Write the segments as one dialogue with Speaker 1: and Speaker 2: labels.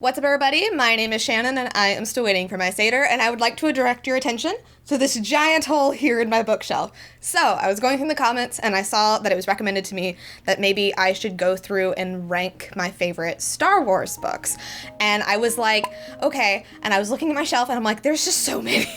Speaker 1: What's up, everybody? My name is Shannon, and I am still waiting for my Satyr, and I would like to direct your attention to this giant hole here in my bookshelf. So, I was going through the comments, and I saw that it was recommended to me that maybe I should go through and rank my favorite Star Wars books. And I was like, okay, and I was looking at my shelf, and I'm like, there's just so many.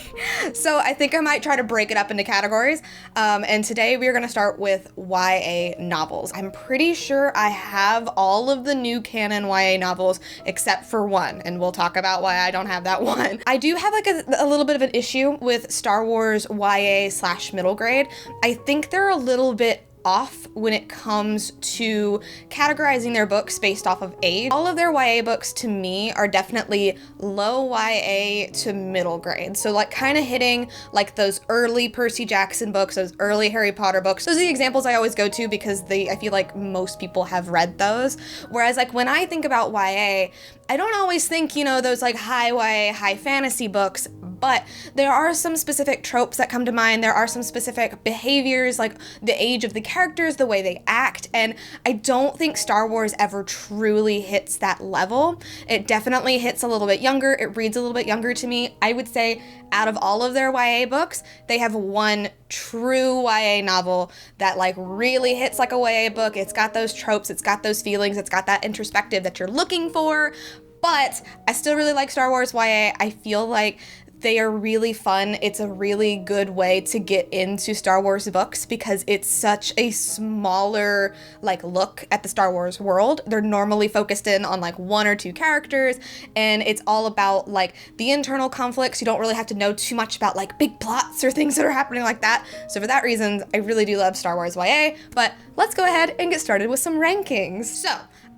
Speaker 1: So, I think I might try to break it up into categories, and today we are going to start with YA novels. I'm pretty sure I have all of the new canon YA novels, except for one, and we'll talk about why I don't have that one. I do have like a little bit of an issue with Star Wars YA/middle grade. I think they're a little bit off when it comes to categorizing their books based off of age. All of their YA books to me are definitely low YA to middle grade. So like kind of hitting like those early Percy Jackson books, those early Harry Potter books. Those are the examples I always go to because I feel like most people have read those. Whereas like when I think about YA, I don't always think, those like high YA, high fantasy books, but there are some specific tropes that come to mind. There are some specific behaviors, like the age of the characters, the way they act, and I don't think Star Wars ever truly hits that level. It definitely hits a little bit younger. It reads a little bit younger to me. I would say out of all of their YA books, they have one true YA novel that like really hits like a YA book. It's got those tropes, it's got those feelings, it's got that introspective that you're looking for, but I still really like Star Wars YA. I feel like they are really fun. It's a really good way to get into Star Wars books because it's such a smaller like look at the Star Wars world. They're normally focused in on like one or two characters, and it's all about like the internal conflicts. You don't really have to know too much about like big plots or things that are happening like that. So for that reason, I really do love Star Wars YA, but let's go ahead and get started with some rankings. So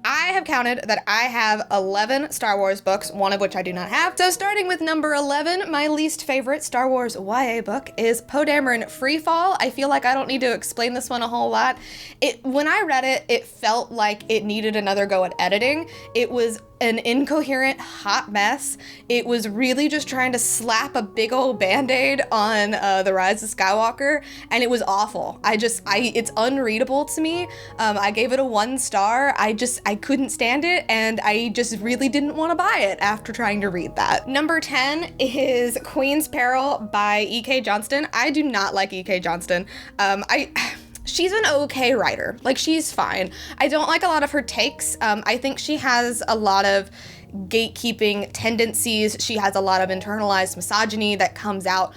Speaker 1: I have counted that I have 11 Star Wars books, one of which I do not have. So starting with number 11, my least favorite Star Wars YA book is Poe Dameron Freefall. I feel like I don't need to explain this one a whole lot. When I read it, it felt like it needed another go at editing. It was an incoherent hot mess. It was really just trying to slap a big old band-aid on The Rise of Skywalker, and it was awful. It's unreadable to me. I gave it a 1 star. I couldn't stand it, and I just really didn't want to buy it after trying to read that. Number 10 is Queen's Peril by EK Johnston. I do not like EK Johnston. She's an okay writer. Like, she's fine. I don't like a lot of her takes. I think she has a lot of gatekeeping tendencies. She has a lot of internalized misogyny that comes out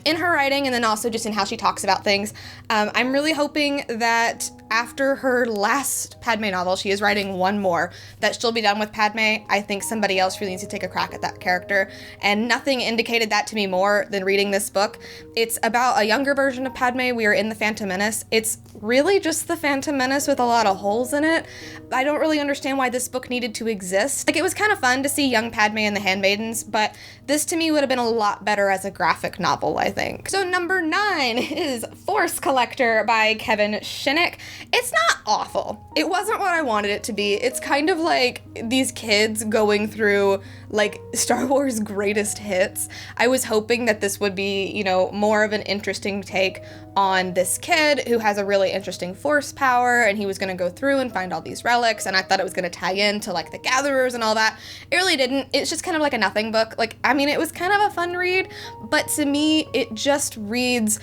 Speaker 1: in her writing, and then also just in how she talks about things. I'm really hoping that after her last Padme novel, she is writing one more, that she'll be done with Padme. I think somebody else really needs to take a crack at that character, and nothing indicated that to me more than reading this book. It's about a younger version of Padme. We are in The Phantom Menace. It's really just The Phantom Menace with a lot of holes in it. I don't really understand why this book needed to exist. Like, it was kind of fun to see young Padme and the Handmaidens, but this to me would have been a lot better as a graphic novel, I think. So number 9 is Force Collector by Kevin Shinick. It's not awful. It wasn't what I wanted it to be. It's kind of like these kids going through like Star Wars greatest hits. I was hoping that this would be, more of an interesting take on this kid who has a really interesting force power, and he was going to go through and find all these relics, and I thought it was going to tie into like the Gatherers and all that. It really didn't. It's just kind of like a nothing book. It was kind of a fun read, but to me, it just reads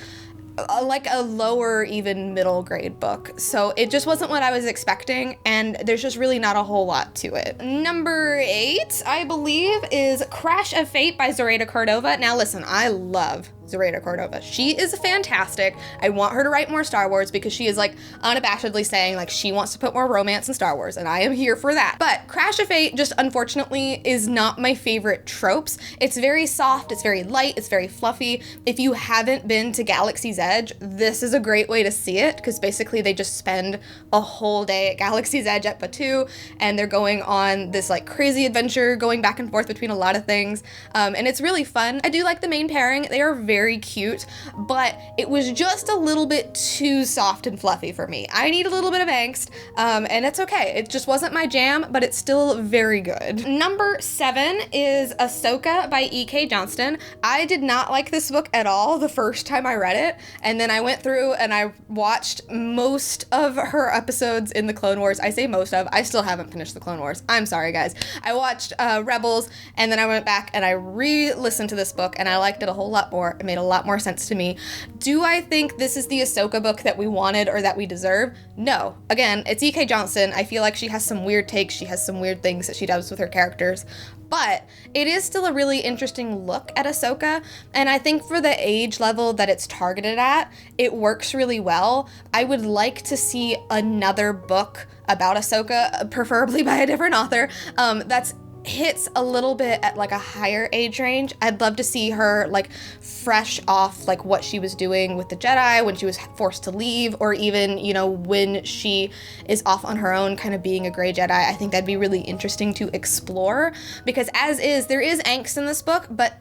Speaker 1: like a lower, even middle grade book. So it just wasn't what I was expecting, and there's just really not a whole lot to it. Number 8, I believe, is Crash of Fate by Zoraida Cordova. Now listen, I love Zoraida Cordova. She is fantastic. I want her to write more Star Wars because she is like unabashedly saying like she wants to put more romance in Star Wars, and I am here for that. But Crash of Fate just unfortunately is not my favorite tropes. It's very soft, it's very light, it's very fluffy. If you haven't been to Galaxy's Edge, this is a great way to see it, because basically they just spend a whole day at Galaxy's Edge at Batuu, and they're going on this like crazy adventure, going back and forth between a lot of things, and it's really fun. I do like the main pairing. They are very very cute, but it was just a little bit too soft and fluffy for me. I need a little bit of angst, and it's okay. It just wasn't my jam, but it's still very good. Number 7 is Ahsoka by EK Johnston. I did not like this book at all the first time I read it, and then I went through and I watched most of her episodes in the Clone Wars. I say most of, I still haven't finished the Clone Wars. I'm sorry, guys. I watched Rebels, and then I went back and I re-listened to this book, and I liked it a whole lot more. It made a lot more sense to me. Do I think this is the Ahsoka book that we wanted or that we deserve? No. Again, it's EK Johnston. I feel like she has some weird takes. She has some weird things that she does with her characters. But it is still a really interesting look at Ahsoka, and I think for the age level that it's targeted at, it works really well. I would like to see another book about Ahsoka, preferably by a different author, that's hits a little bit at like a higher age range. I'd love to see her like fresh off like what she was doing with the Jedi when she was forced to leave, or even, you know, when she is off on her own kind of being a gray Jedi. I think that'd be really interesting to explore, because as is, there is angst in this book, but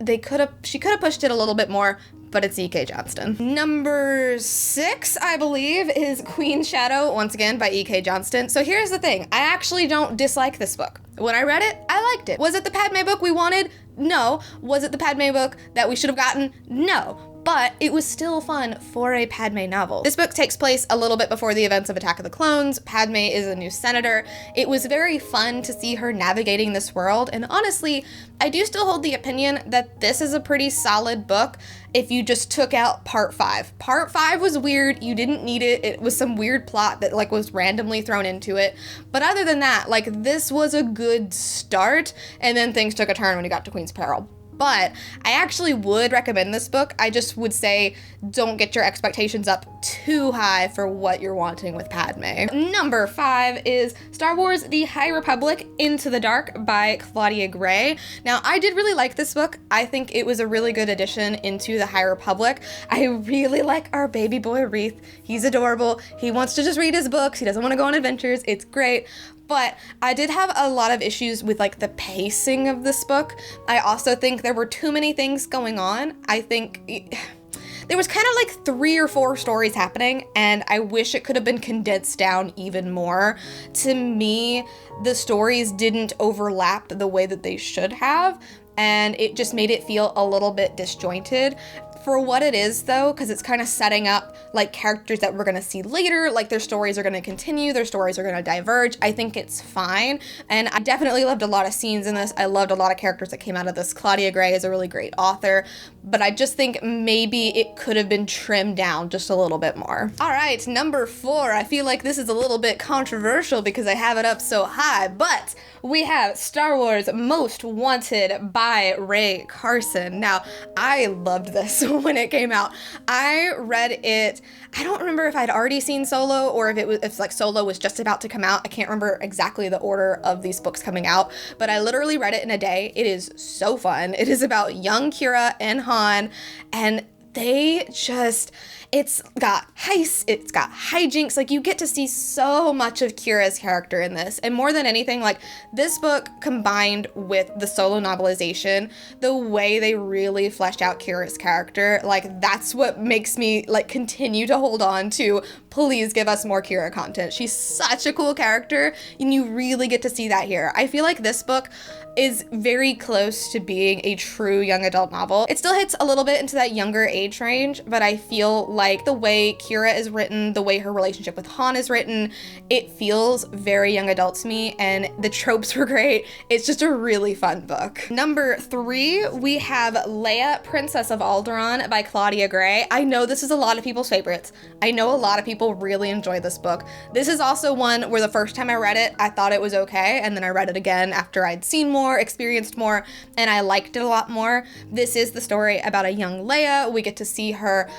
Speaker 1: she could have pushed it a little bit more. But it's EK Johnston. Number 6, I believe, is Queen Shadow, once again by EK Johnston. So here's the thing. I actually don't dislike this book. When I read it, I liked it. Was it the Padme book we wanted? No. Was it the Padme book that we should have gotten? No. But it was still fun for a Padme novel. This book takes place a little bit before the events of Attack of the Clones. Padme is a new senator. It was very fun to see her navigating this world, and honestly, I do still hold the opinion that this is a pretty solid book if you just took out part 5. Part 5 was weird. You didn't need it. It was some weird plot that like was randomly thrown into it. But other than that, like, this was a good start, and then things took a turn when we got to Queen's Peril. But I actually would recommend this book. I just would say don't get your expectations up too high for what you're wanting with Padme. Number 5 is Star Wars: The High Republic Into the Dark by Claudia Gray. Now, I did really like this book. I think it was a really good addition into the High Republic. I really like our baby boy Wreath. He's adorable. He wants to just read his books. He doesn't want to go on adventures. It's great. But I did have a lot of issues with like the pacing of this book. I also think there were too many things going on. I think there was kind of like 3 or 4 stories happening, and I wish it could have been condensed down even more. To me, the stories didn't overlap the way that they should have, and it just made it feel a little bit disjointed. For what it is, though, because it's kind of setting up like characters that we're going to see later, like their stories are going to continue, their stories are going to diverge, I think it's fine. And I definitely loved a lot of scenes in this. I loved a lot of characters that came out of this. Claudia Gray is a really great author, but I just think maybe it could have been trimmed down just a little bit more. All right, number 4. I feel like this is a little bit controversial because I have it up so high, but we have Star Wars Most Wanted by Ray Carson. Now, I loved this when it came out. I read it, I don't remember if I'd already seen Solo or if like Solo was just about to come out. I can't remember exactly the order of these books coming out, but I literally read it in a day. It is so fun. It is about young Kira and Han, and it's got heists, it's got hijinks, like you get to see so much of Kira's character in this. And more than anything, like this book combined with the Solo novelization, the way they really fleshed out Kira's character, like that's what makes me like continue to hold on to, please give us more Kira content. She's such a cool character, and you really get to see that here. I feel like this book is very close to being a true young adult novel. It still hits a little bit into that younger age range, but I feel like the way Kira is written, the way her relationship with Han is written, it feels very young adult to me, and the tropes were great. It's just a really fun book. Number 3, we have Leia, Princess of Alderaan by Claudia Gray. I know this is a lot of people's favorites. I know a lot of people really enjoy this book. This is also one where the first time I read it, I thought it was okay, and then I read it again after I'd seen more, experienced more, and I liked it a lot more. This is the story about a young Leia. We get to see her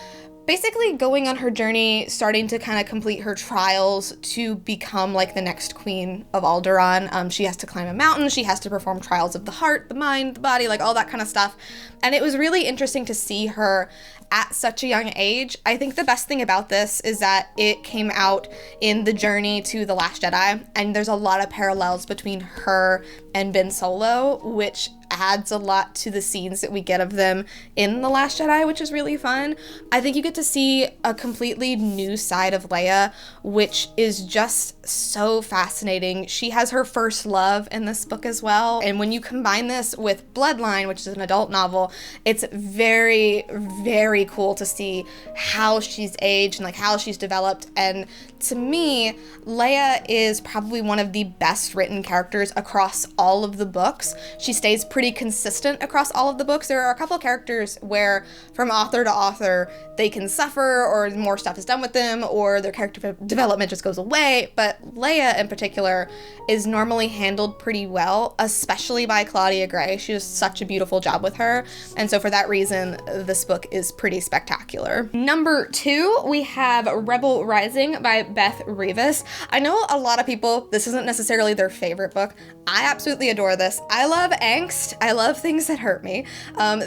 Speaker 1: basically going on her journey, starting to kind of complete her trials to become like the next queen of Alderaan. She has to climb a mountain, she has to perform trials of the heart, the mind, the body, like all that kind of stuff. And it was really interesting to see her at such a young age. I think the best thing about this is that it came out in the journey to The Last Jedi, and there's a lot of parallels between her and Ben Solo, which adds a lot to the scenes that we get of them in The Last Jedi, which is really fun. I think you get to see a completely new side of Leia, which is just so fascinating. She has her first love in this book as well. And when you combine this with Bloodline, which is an adult novel, it's very, very cool to see how she's aged and like how she's developed. And to me, Leia is probably one of the best written characters across all of the books. She stays pretty consistent across all of the books. There are a couple of characters where from author to author, they can suffer or more stuff is done with them or their character development just goes away. But Leia in particular is normally handled pretty well, especially by Claudia Gray. She does such a beautiful job with her. And so for that reason, this book is pretty spectacular. Number 2, we have Rebel Rising by Beth Revis. I know a lot of people, this isn't necessarily their favorite book. I absolutely adore this. I love angst. I love things that hurt me.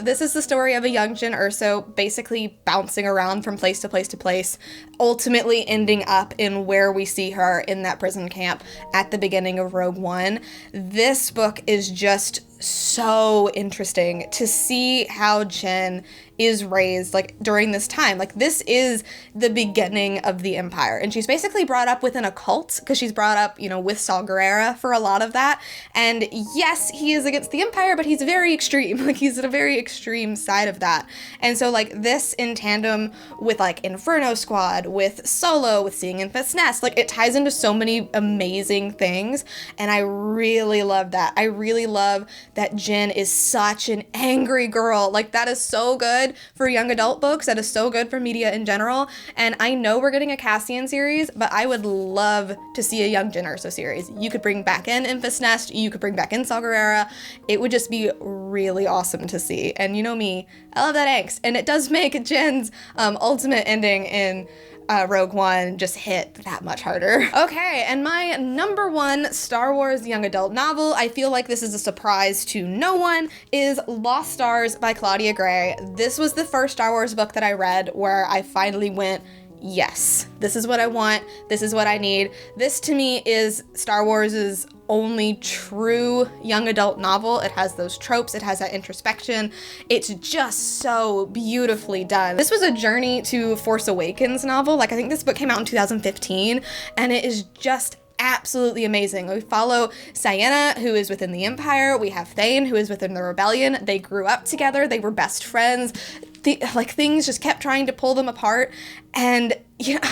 Speaker 1: This is the story of a young Jyn Erso basically bouncing around from place to place to place, ultimately ending up in where we see her in that prison camp at the beginning of Rogue One. This book is just so interesting to see how Jyn is raised like during this time. Like this is the beginning of the Empire, and she's basically brought up within a cult because she's brought up, you know, with Saw Gerrera for a lot of that. And yes, he is against the Empire, but he's very extreme. Like he's at a very extreme side of that. And so like this in tandem with like Inferno Squad, with Solo, with Seeing Infant's Nest, like it ties into so many amazing things. And I really love that. I really love that Jyn is such an angry girl. Like that is so good for young adult books. That is so good for media in general. And I know we're getting a Cassian series, but I would love to see a young Jyn Erso series. You could bring back in Infant's Nest. You could bring back in Saw Gerrera. It would just be really awesome to see. And you know me, I love that angst. And it does make Jyn's ultimate ending in Rogue One just hit that much harder. Okay, and my number 1 Star Wars young adult novel, I feel like this is a surprise to no one, is Lost Stars by Claudia Gray. This was the first Star Wars book that I read where I finally went, yes, this is what I want, this is what I need. This to me is Star Wars's only true young adult novel. It has those tropes, it has that introspection. It's just so beautifully done. This was a Journey to Force Awakens novel. Like I think this book came out in 2015, and it is just absolutely amazing. We follow Ciena, who is within the Empire. We have Thane, who is within the Rebellion. They grew up together. They were best friends. Things just kept trying to pull them apart. And yeah,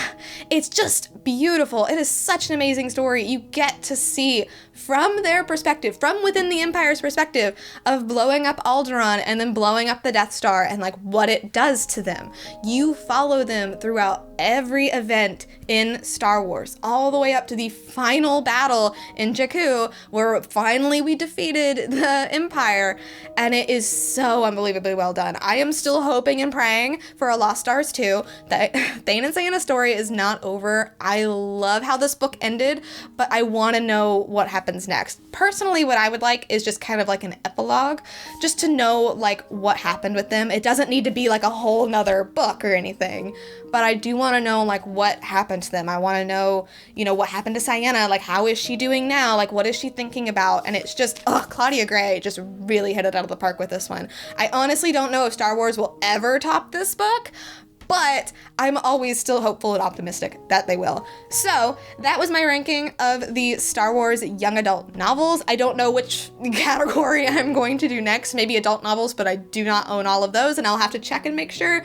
Speaker 1: it's just beautiful. It is such an amazing story. You get to see from their perspective, from within the Empire's perspective, of blowing up Alderaan and then blowing up the Death Star and like what it does to them. You follow them throughout every event in Star Wars, all the way up to the final battle in Jakku, where finally we defeated the Empire, and it is so unbelievably well done. I am still hoping and praying for a Lost Stars 2. That Thane and Ciena's story is not over. I love how this book ended, but I want to know what happens next. Personally, what I would like is just kind of like an epilogue, just to know like what happened with them. It doesn't need to be like a whole nother book or anything, but I do want to know like what happened to them. I want to know, you know, what happened to Ciena, like how is she doing now, like what is she thinking about. And it's just, Claudia Gray just really hit it out of the park with this one. I honestly don't know if Star Wars will ever top this book, but I'm always still hopeful and optimistic that they will. So that was my ranking of the Star Wars young adult novels. I don't know which category I'm going to do next, maybe adult novels, but I do not own all of those, and I'll have to check and make sure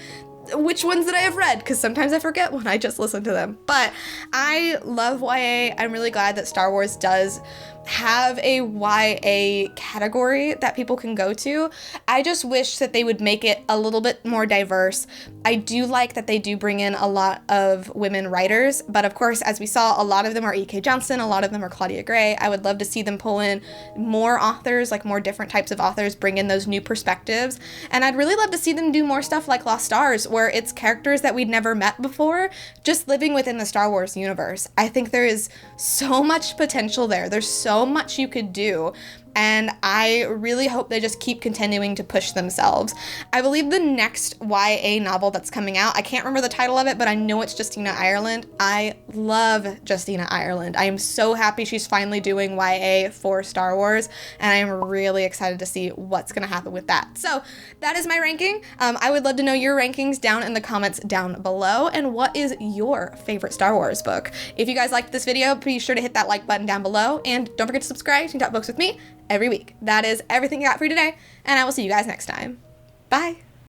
Speaker 1: which ones that I have read, because sometimes I forget when I just listen to them. But I love YA. I'm really glad that Star Wars does have a YA category that people can go to. I just wish that they would make it a little bit more diverse. I do like that they do bring in a lot of women writers, but of course, as we saw, a lot of them are EK Johnston, a lot of them are Claudia Gray. I would love to see them pull in more authors, like more different types of authors, bring in those new perspectives. And I'd really love to see them do more stuff like Lost Stars, where it's characters that we'd never met before, just living within the Star Wars universe. I think there is so much potential there. There's so much you could do. and I really hope they just keep continuing to push themselves. I believe the next YA novel that's coming out, I can't remember the title of it, but I know it's Justina Ireland. I love Justina Ireland. I am so happy she's finally doing YA for Star Wars, and I am really excited to see what's going to happen with that. So that is my ranking. I would love to know your rankings down in the comments down below, and what is your favorite Star Wars book? If you guys liked this video, be sure to hit that like button down below, and don't forget to subscribe. You can talk books with me every week. That is everything I got for you today, and I will see you guys next time. Bye!